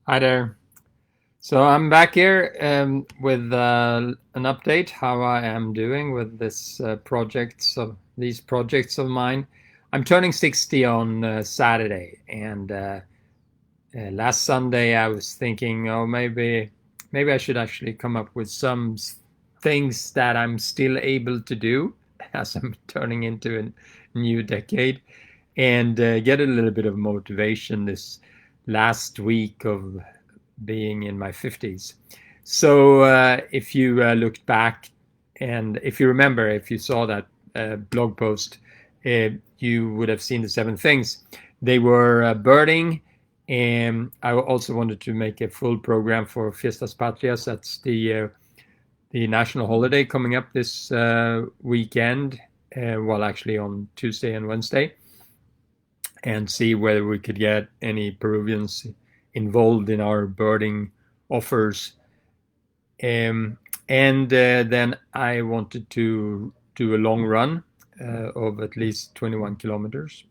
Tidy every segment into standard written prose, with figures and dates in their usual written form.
Hi there. So I'm back here with an update how I am doing with these projects of mine. I'm turning 60 on Saturday, and last Sunday I was thinking, oh, maybe I should actually come up with some things that I'm still able to do as I'm turning into a new decade, and get a little bit of motivation this last week of being in my 50s. So if you looked back and if you remember, if you saw that blog post, you would have seen the seven things. They were birding, and I also wanted to make a full program for Fiestas Patrias. That's the national holiday coming up this weekend. Well, actually on Tuesday and Wednesday, and see whether we could get any Peruvians involved in our birding offers. And then I wanted to do a long run of at least 21 kilometers,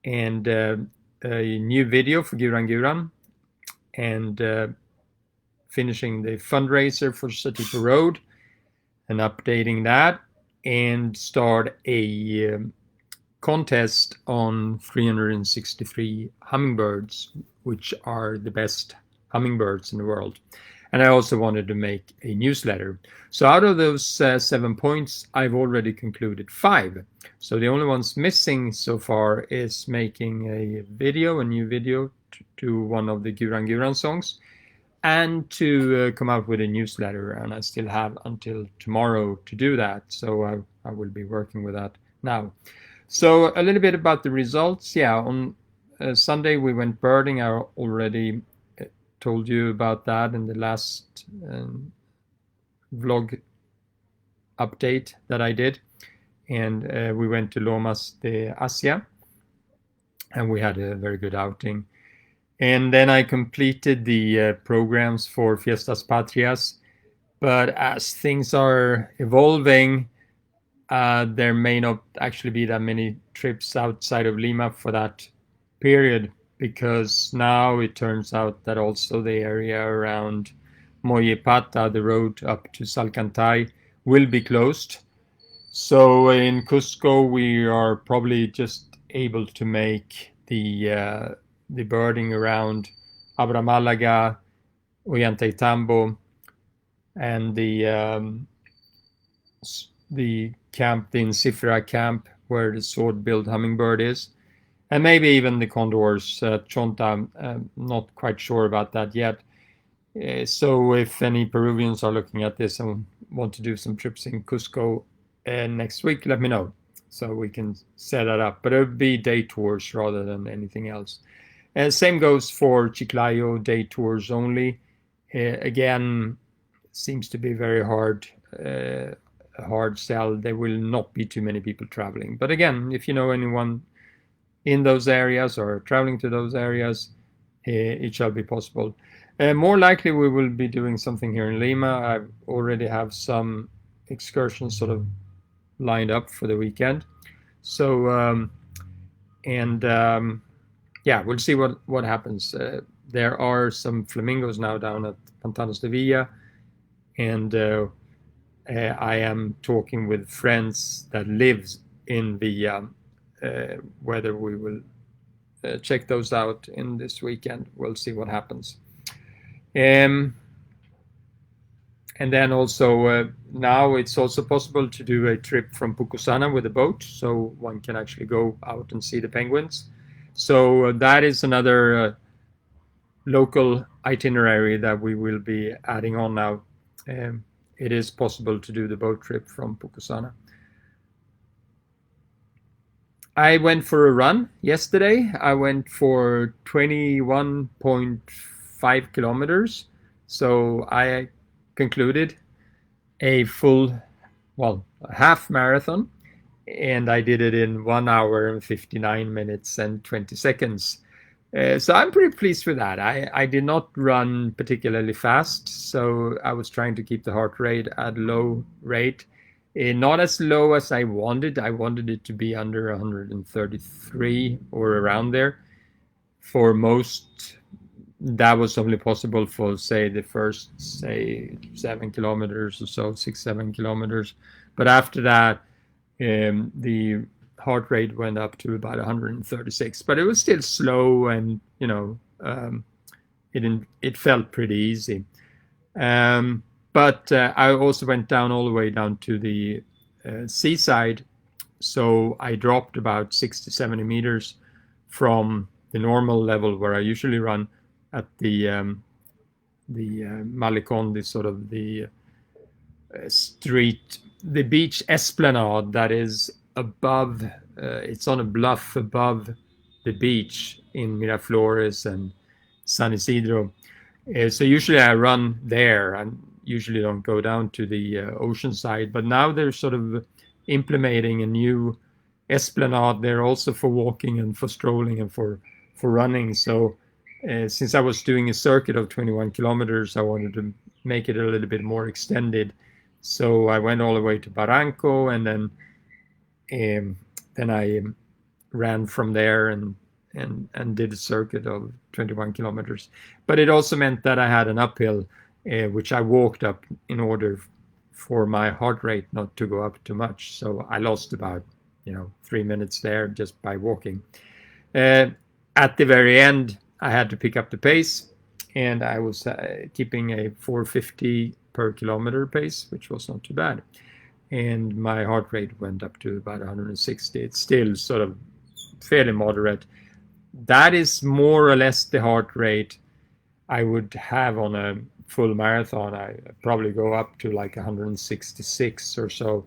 and a new video for Guran Guran, and finishing the fundraiser for Satipo Road and updating that, and start a contest on 363 hummingbirds, which are the best hummingbirds in the world. And I also wanted to make a newsletter. So out of those 7 points, I've already concluded 5. So the only ones missing so far is making a new video to one of the Guran Guran songs, and to come out with a newsletter. And I still have until tomorrow to do that. So I will be working with that now. So a little bit about the results. Yeah, on Sunday we went birding. I already told you about that in the last vlog update that I did. And we went to Lomas de Asia, and we had a very good outing. And then I completed the programs for Fiestas Patrias. But as things are evolving, there may not actually be that many trips outside of Lima for that period, because now it turns out that also the area around Moyepata, the road up to Salcantay, will be closed. So in Cusco, we are probably just able to make the birding around Abramalaga, Ollantaytambo, and the camp, the Incifera camp, where the sword-billed hummingbird is, and maybe even the condors, Chonta. Not quite sure about that yet. So if any Peruvians are looking at this and want to do some trips in Cusco next week, let me know so we can set that up. But it would be day tours rather than anything else. And same goes for Chiclayo, day tours only. Again, seems to be very hard. A hard sell. There will not be too many people traveling. But again, if you know anyone in those areas or traveling to those areas, it shall be possible. More likely, we will be doing something here in Lima. I already have some excursions sort of lined up for the weekend. So, yeah, we'll see what happens. There are some flamingos now down at Pantanos de Villa, and I am talking with friends that lives in Villa, whether we will check those out in this weekend. We'll see what happens. And then also now it's also possible to do a trip from Pucusana with a boat, so one can actually go out and see the penguins. So that is another local itinerary that we will be adding on now. It is possible to do the boat trip from Pucusana. I went for a run yesterday. I went for 21.5 kilometers. So I concluded a full, well, half marathon, and I did it in 1 hour and 59 minutes and 20 seconds. So I'm pretty pleased with that. I did not run particularly fast, so I was trying to keep the heart rate at low rate. Not as low as I wanted. I wanted it to be under 133 or around there for most that was only possible for, say, the first, say, 7 kilometers or so, 6, 7 kilometers. But after that, the heart rate went up to about 136. But it was still slow, and it felt pretty easy. But I also went down all the way down to the seaside. So I dropped about 60, 70 meters from the normal level where I usually run at the Malecon, the sort of the street, the beach esplanade that is above, it's on a bluff above the beach in Miraflores and San Isidro. So usually I run there. I usually don't go down to the ocean side, but now they're sort of implementing a new esplanade there also for walking and for strolling and for running. So since I was doing a circuit of 21 kilometers, I wanted to make it a little bit more extended. So I went all the way to Barranco, and then I ran from there and did a circuit of 21 kilometers. But it also meant that I had an uphill, which I walked up in order for my heart rate not to go up too much. So I lost about 3 minutes there just by walking. At the very end, I had to pick up the pace, and I was keeping a 450 per kilometer pace, which was not too bad. And my heart rate went up to about 160. It's still sort of fairly moderate. That is more or less the heart rate I would have on a full marathon. I probably go up to like 166 or so.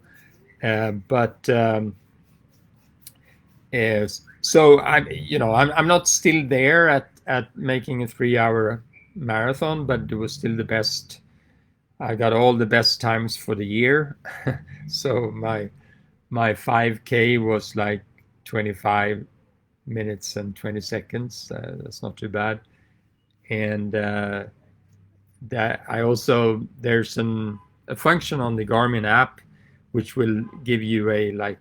So I'm not still there at making a 3-hour marathon, but it was still the best. I got all the best times for the year. So my 5K was like 25 minutes and 20 seconds. That's not too bad. And that I also, there's a function on the Garmin app which will give you a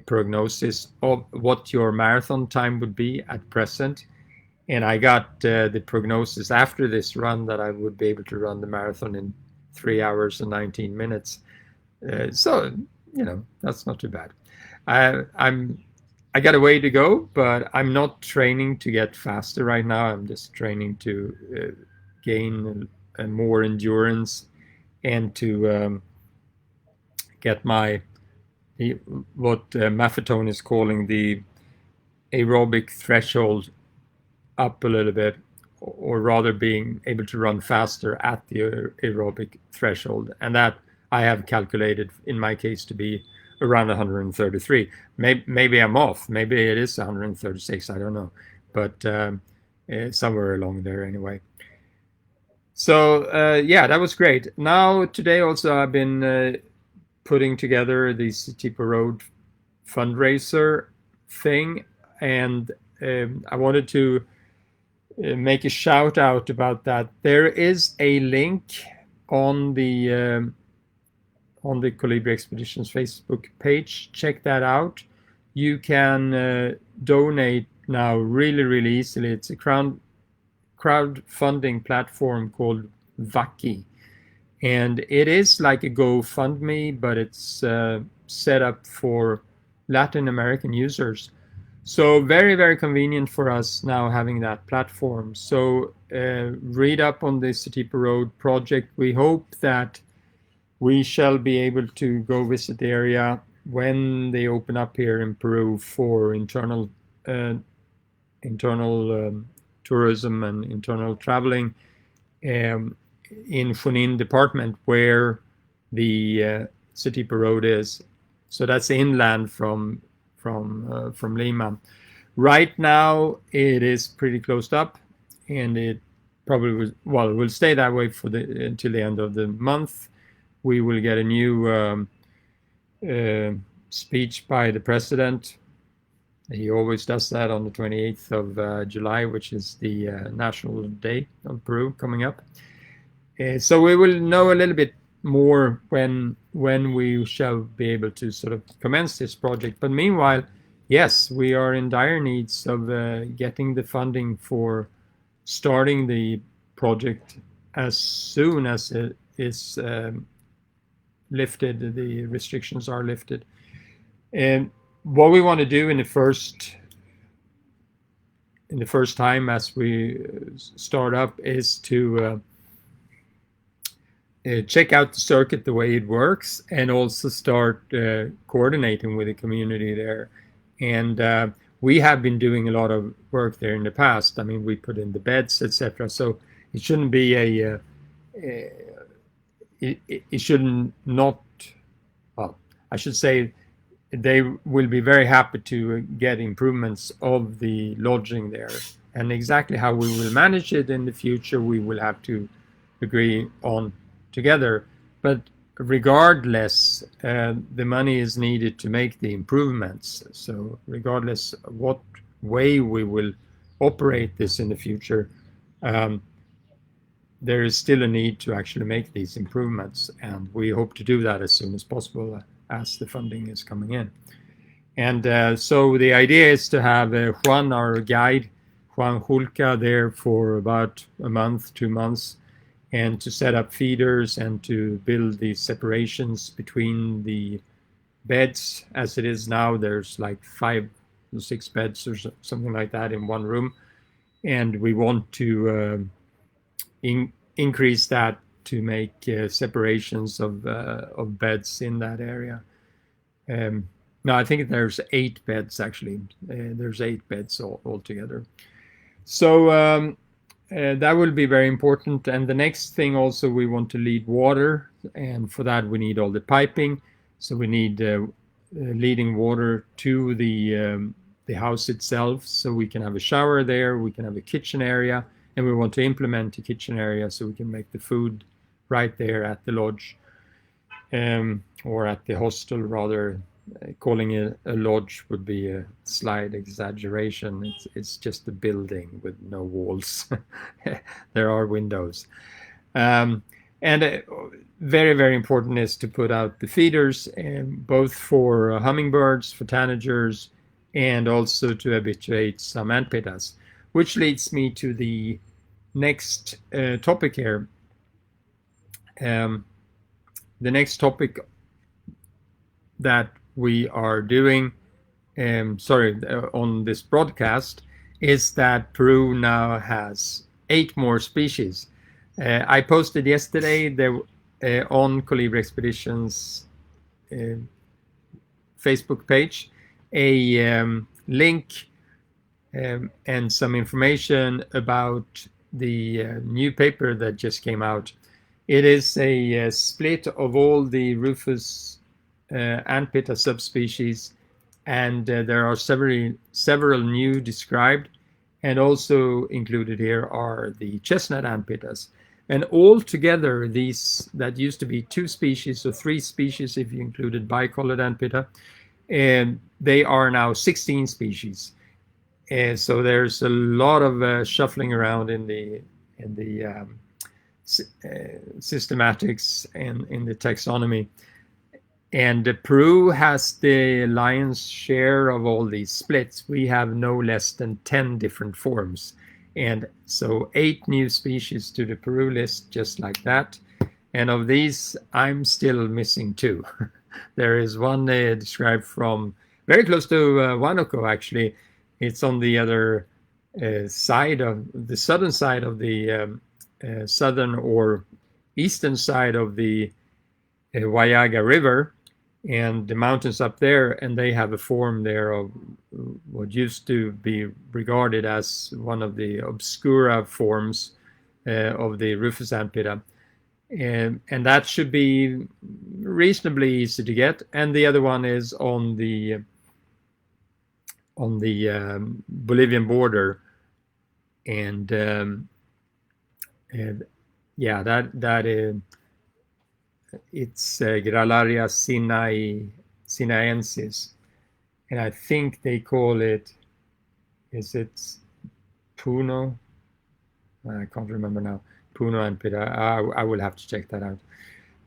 prognosis of what your marathon time would be at present. And I got the prognosis after this run that I would be able to run the marathon in 3 hours and 19 minutes. So that's not too bad. I got a way to go, but I'm not training to get faster right now. I'm just training to gain more endurance and to get what Maffetone is calling the aerobic threshold up a little bit, or rather being able to run faster at the aerobic threshold. And that I have calculated in my case to be around 133. Maybe I'm off. Maybe it is 136. I don't know. But somewhere along there anyway. So that was great. Now today also I've been putting together the Citipo Road fundraiser thing, and I wanted to make a shout out about that. There is a link on the Colibri Expeditions Facebook page. Check that out. You can donate now really, really easily. It's a crowdfunding platform called Vaki. And it is like a GoFundMe, but it's set up for Latin American users. So very, very convenient for us now having that platform. So read up on the Citipo Road project. We hope that we shall be able to go visit the area when they open up here in Peru for internal tourism and internal traveling in Junín department, where the Citipo Road is. So that's inland from Lima. Right now it is pretty closed up, and it probably will stay that way until the end of the month. We will get a new speech by the president. He always does that on the 28th of July, which is the National Day of Peru coming up. So we will know a little bit more when we shall be able to sort of commence this project. But meanwhile, yes, we are in dire needs of getting the funding for starting the project as soon as it is lifted, the restrictions are lifted. And what we want to do in the first time as we start up is to check out the circuit, the way it works, and also start coordinating with the community there. And we have been doing a lot of work there in the past. I mean, we put in the beds, etc. So it shouldn't be it shouldn't not. Well, I should say they will be very happy to get improvements of the lodging there. And exactly how we will manage it in the future, we will have to agree on together. But regardless, the money is needed to make the improvements. So regardless of what way we will operate this in the future, there is still a need to actually make these improvements. And we hope to do that as soon as possible as the funding is coming in. And so the idea is to have Juan, our guide, Juan Hulka, there for about a month, 2 months, and to set up feeders and to build the separations between the beds. As it is now, there's like 5 or 6 beds or something like that in one room. And we want to increase that to make separations of beds in that area. No, I think there's 8 beds actually. There's 8 beds altogether. So that will be very important. And the next thing also, we want to lead water, and for that we need all the piping. So we need leading water to the house itself, so we can have a shower there, we can have a kitchen area, and we want to implement a kitchen area so we can make the food right there at the lodge, or at the hostel rather. Calling it a lodge would be a slight exaggeration. It's just a building with no walls. There are windows. And very, very important is to put out the feeders, both for hummingbirds, for tanagers, and also to habituate some antpittas, which leads me to the next topic here. The next topic that we are doing, on this broadcast, is that Peru now has 8 more species. I posted yesterday there on Colibri Expeditions Facebook page a link and some information about the new paper that just came out. It is a split of all the Rufous Antpitta subspecies, and there are several new described, and also included here are the chestnut antpittas. And all together, these that used to be 2 species or 3 species if you included bicoloured antpitta, and they are now 16 species. And so there's a lot of shuffling around in the systematics and in the taxonomy. And Peru has the lion's share of all these splits. We have no less than 10 different forms. And so 8 new species to the Peru list, just like that. And of these, I'm still missing 2. There is one described from very close to Huánuco, actually. It's on the other side of the southern side of the southern or eastern side of the Huallaga River, and the mountains up there, and they have a form there of what used to be regarded as one of the obscura forms of the Rufous Antpitta, and that should be reasonably easy to get. And the other one is on the Bolivian border, and yeah, that it's Grallaria sinaensis, and I think they call it, is it Puno? I can't remember now. Puno Antpitta. I will have to check that out.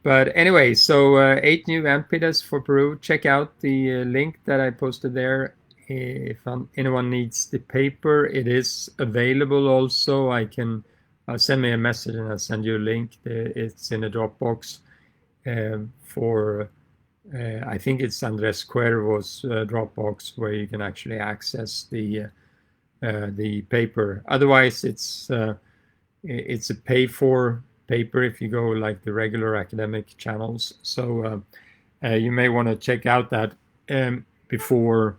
But anyway, so 8 new Antpittas for Peru. Check out the link that I posted there, if anyone needs the paper, it is available also. I can send me a message and I'll send you a link. It's in a Dropbox for I think it's Andres Cuervo's Dropbox, where you can actually access the paper. Otherwise, it's a pay-for paper if you go like the regular academic channels. So you may want to check out that before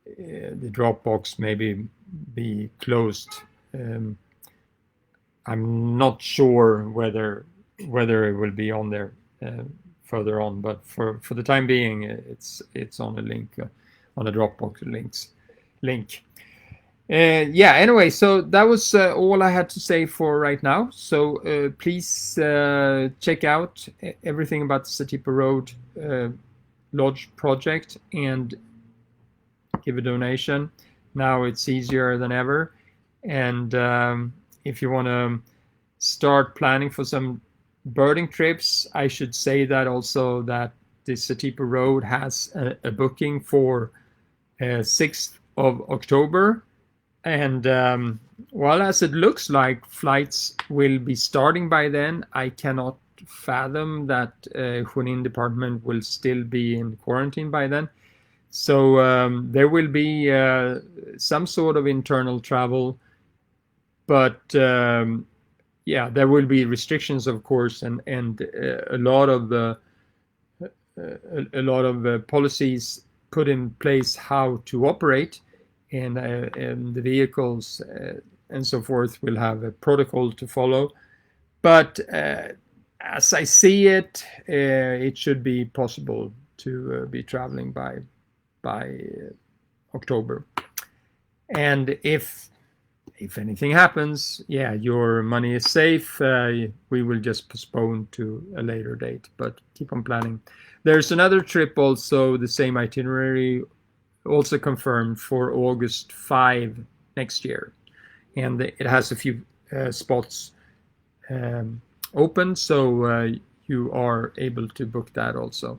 the Dropbox maybe be closed. I'm not sure whether it will be on there further on, but for the time being, it's on a link on a Dropbox link. Yeah, anyway, so that was all I had to say for right now. So please check out everything about the Satipa Road Lodge project and give a donation. Now it's easier than ever. And if you want to start planning for some birding trips, I should say that also that the Satipa Road has a booking for 6th of October. And well, as it looks like flights will be starting by then, I cannot fathom that Junin department will still be in quarantine by then. So there will be some sort of internal travel, but yeah, there will be restrictions, of course, and a lot of policies put in place how to operate. And the vehicles and so forth will have a protocol to follow. But as I see it, it should be possible to be traveling by October. And if anything happens, yeah, your money is safe. We will just postpone to a later date, but keep on planning. There's another trip also, the same itinerary, also confirmed for August 5 next year, and it has a few spots open, so you are able to book that also.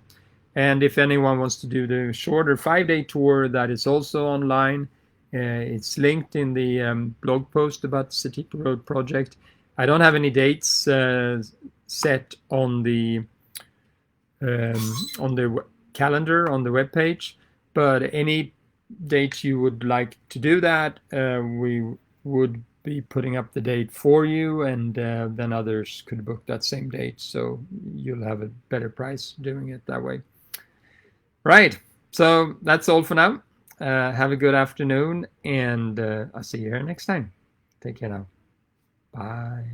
And if anyone wants to do the shorter 5-day tour, that is also online. It's linked in the blog post about the Satipa Road project. I don't have any dates set on the calendar on the webpage. But any date you would like to do that, we would be putting up the date for you, and then others could book that same date. So you'll have a better price doing it that way. Right. So that's all for now. Have a good afternoon, and I'll see you here next time. Take care now. Bye.